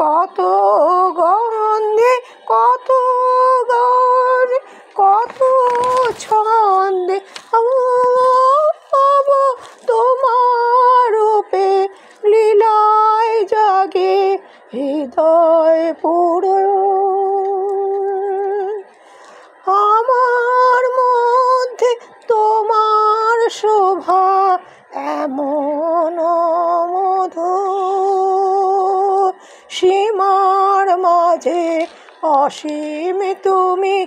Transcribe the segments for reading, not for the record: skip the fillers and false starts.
কত গন্ধে কত গানে কত ছন্দে তোমার রূপে লীলায় জাগে হৃদয় পুরো। আমার মধ্যে তোমার শোভা এমন মধুর, সীমার মাঝে অসীম তুমি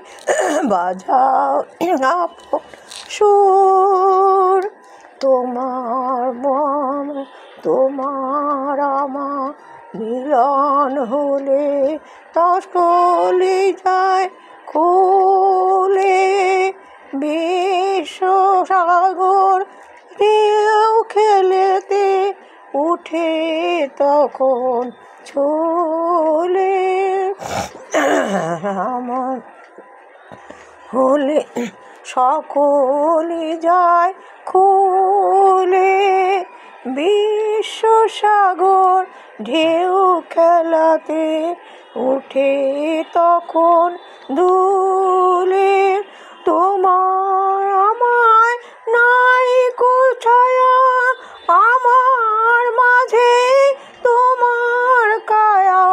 বাজাও আপন সুর। তোমার মন তোমার আমার মিলন হলে তসকলি যায় খুলে, বিশ্ব সাগর ঢেউ খেলেতে উঠে তখন ছুলে। আমার হলে সকলে যায় খুলে, বিশ্ব সাগর ঢেউ খেলাতে উঠে তখন দুলে। তোমার আমায় নাই কো ছায়া, আমার মাঝে তোমার কায়া।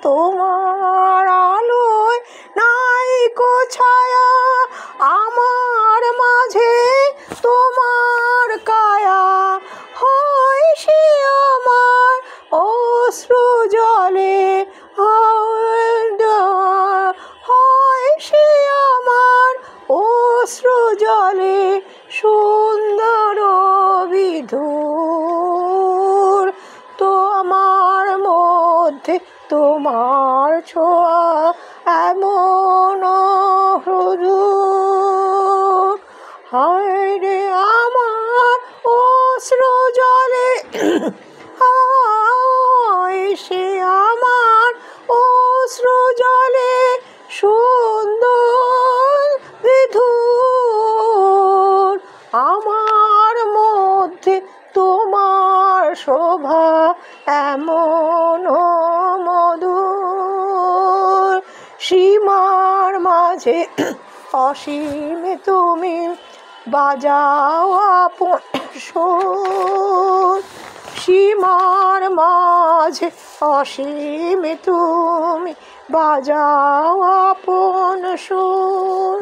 তোমার আলোয় নাই কো ছায়া, আমার মাঝে তোমার কায়া। হয় সে আমার অশ্রু জলে, হয় সে আমার অশ্রু জলে সুন্দর বিধুর। তো আমার মধ্যে তোমার ছোঁয়া এমন হুজুর। হায় রে আমার অশ্রু জলে, হায় সে আমার অশ্রু জলে সুন্দর বিধুর। আমার মধ্যে তোমার শোভা এমন মধুর, সীমার মাঝে অসীম তুমি বাজাও আপন সুর। সীমার মাঝে অসীম তুমি বাজাও আপন সুর।